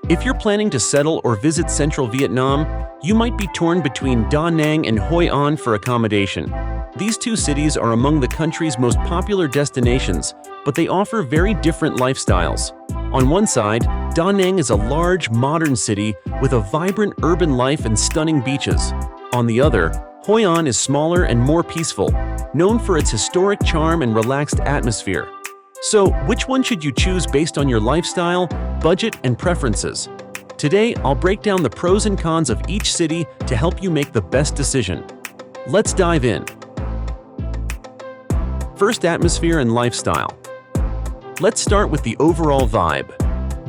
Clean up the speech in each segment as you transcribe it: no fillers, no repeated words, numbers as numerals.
If you're planning to settle or visit central Vietnam, you might be torn between Da Nang and Hoi An for accommodation. These two cities are among the country's most popular destinations, but they offer very different lifestyles. On one side, Da Nang is a large, modern city with a vibrant urban life and stunning beaches. On the other, Hoi An is smaller and more peaceful, known for its historic charm and relaxed atmosphere. So, which one should you choose based on your lifestyle, budget, and preferences? Today, I'll break down the pros and cons of each city to help you make the best decision. Let's dive in. First, atmosphere and lifestyle. Let's start with the overall vibe.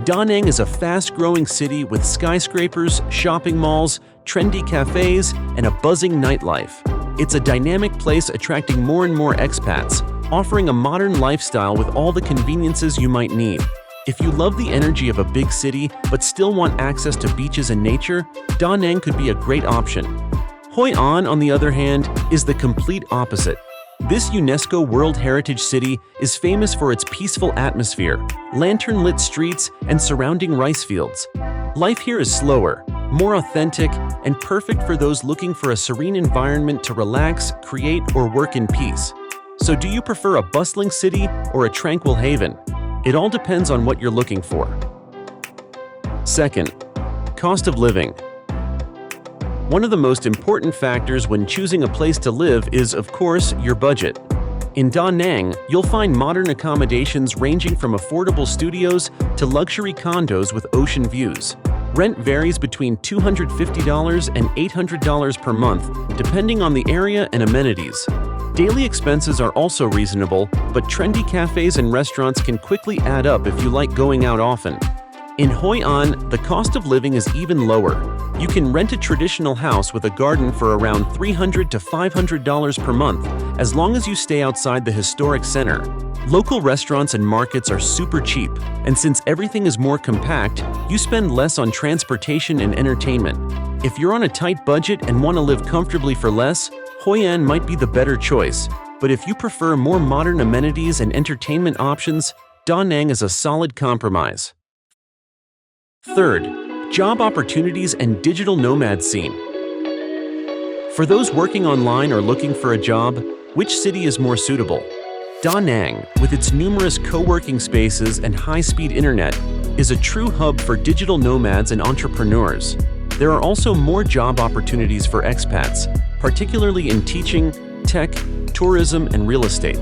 Da Nang is a fast-growing city with skyscrapers, shopping malls, trendy cafes, and a buzzing nightlife. It's a dynamic place attracting more and more expats, offering a modern lifestyle with all the conveniences you might need. If you love the energy of a big city but still want access to beaches and nature, Da Nang could be a great option. Hoi An, on the other hand, is the complete opposite. This UNESCO World Heritage City is famous for its peaceful atmosphere, lantern-lit streets, and surrounding rice fields. Life here is slower, more authentic, and perfect for those looking for a serene environment to relax, create, or work in peace. So do you prefer a bustling city or a tranquil haven? It all depends on what you're looking for. Second, cost of living. One of the most important factors when choosing a place to live is, of course, your budget. In Da Nang, you'll find modern accommodations ranging from affordable studios to luxury condos with ocean views. Rent varies between $250 and $800 per month, depending on the area and amenities. Daily expenses are also reasonable, but trendy cafes and restaurants can quickly add up if you like going out often. In Hoi An, the cost of living is even lower. You can rent a traditional house with a garden for around $300 to $500 per month, as long as you stay outside the historic center. Local restaurants and markets are super cheap, and since everything is more compact, you spend less on transportation and entertainment. If you're on a tight budget and want to live comfortably for less, Hoi An might be the better choice, but if you prefer more modern amenities and entertainment options, Da Nang is a solid compromise. Third, job opportunities and digital nomad scene. For those working online or looking for a job, which city is more suitable? Da Nang, with its numerous co-working spaces and high-speed internet, is a true hub for digital nomads and entrepreneurs. There are also more job opportunities for expats, particularly in teaching, tech, tourism, and real estate.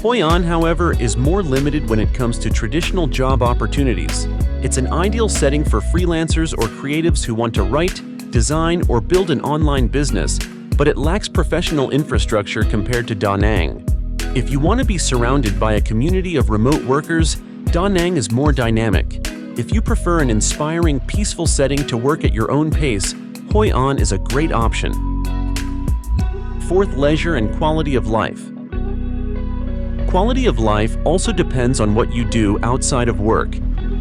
Hoi An, however, is more limited when it comes to traditional job opportunities. It's an ideal setting for freelancers or creatives who want to write, design, or build an online business, but it lacks professional infrastructure compared to Da Nang. If you want to be surrounded by a community of remote workers, Da Nang is more dynamic. If you prefer an inspiring, peaceful setting to work at your own pace, Hoi An is a great option. Fourth, leisure and quality of life. Quality of life also depends on what you do outside of work.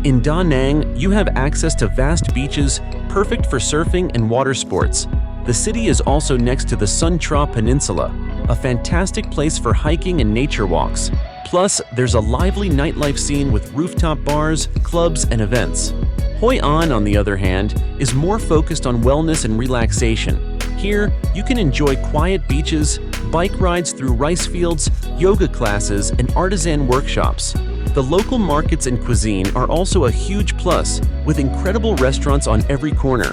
In Da Nang, you have access to vast beaches, perfect for surfing and water sports. The city is also next to the Sun Tra Peninsula, a fantastic place for hiking and nature walks. Plus, there's a lively nightlife scene with rooftop bars, clubs, and events. Hoi An, on the other hand, is more focused on wellness and relaxation. Here, you can enjoy quiet beaches, bike rides through rice fields, yoga classes, and artisan workshops. The local markets and cuisine are also a huge plus, with incredible restaurants on every corner.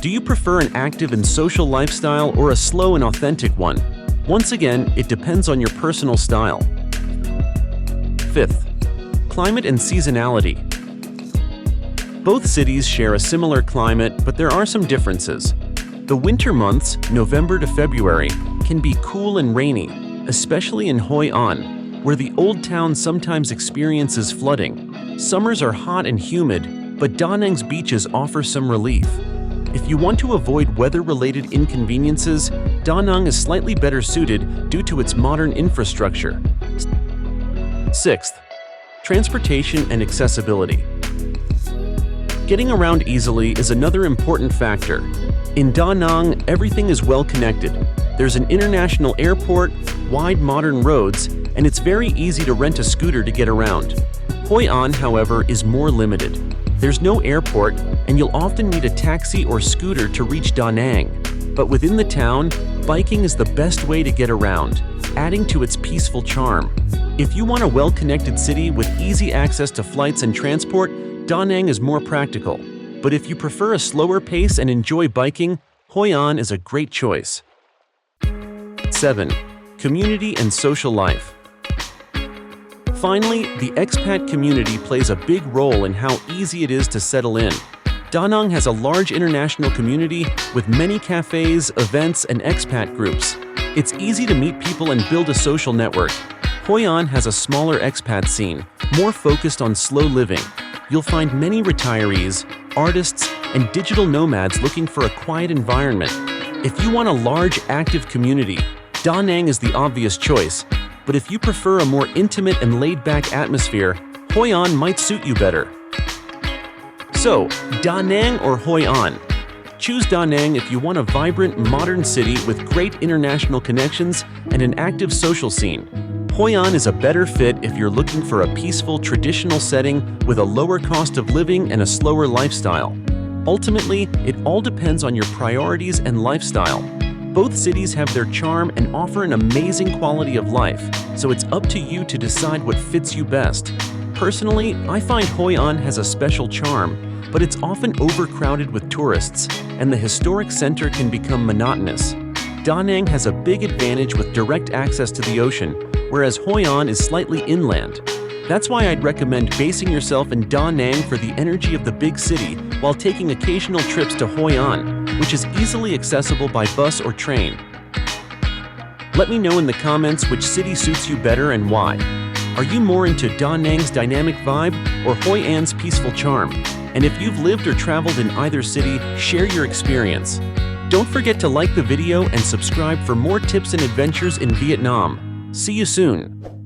Do you prefer an active and social lifestyle or a slow and authentic one? Once again, it depends on your personal style. Fifth, climate and seasonality. Both cities share a similar climate, but there are some differences. The winter months, November to February, can be cool and rainy, especially in Hoi An, where the old town sometimes experiences flooding. Summers are hot and humid, but Da Nang's beaches offer some relief. If you want to avoid weather-related inconveniences, Da Nang is slightly better suited due to its modern infrastructure. Sixth, transportation and accessibility. Getting around easily is another important factor. In Da Nang, everything is well connected. There's an international airport, wide modern roads, and it's very easy to rent a scooter to get around. Hoi An, however, is more limited. There's no airport, and you'll often need a taxi or scooter to reach Da Nang. But within the town, biking is the best way to get around, adding to its peaceful charm. If you want a well-connected city with easy access to flights and transport, Da Nang is more practical. But if you prefer a slower pace and enjoy biking, Hoi An is a great choice. 7. Community and social life. Finally, the expat community plays a big role in how easy it is to settle in. Da Nang has a large international community with many cafes, events, and expat groups. It's easy to meet people and build a social network. Hoi An has a smaller expat scene, more focused on slow living. You'll find many retirees, artists, and digital nomads looking for a quiet environment. If you want a large, active community, Da Nang is the obvious choice. But if you prefer a more intimate and laid-back atmosphere, Hoi An might suit you better. So, Da Nang or Hoi An? Choose Da Nang if you want a vibrant, modern city with great international connections and an active social scene. Hoi An is a better fit if you're looking for a peaceful, traditional setting with a lower cost of living and a slower lifestyle. Ultimately, it all depends on your priorities and lifestyle. Both cities have their charm and offer an amazing quality of life, so it's up to you to decide what fits you best. Personally, I find Hoi An has a special charm, but it's often overcrowded with tourists, and the historic center can become monotonous. Da Nang has a big advantage with direct access to the ocean, whereas Hoi An is slightly inland. That's why I'd recommend basing yourself in Da Nang for the energy of the big city while taking occasional trips to Hoi An, which is easily accessible by bus or train. Let me know in the comments which city suits you better and why. Are you more into Da Nang's dynamic vibe or Hoi An's peaceful charm? And if you've lived or traveled in either city, share your experience. Don't forget to like the video and subscribe for more tips and adventures in Vietnam. See you soon!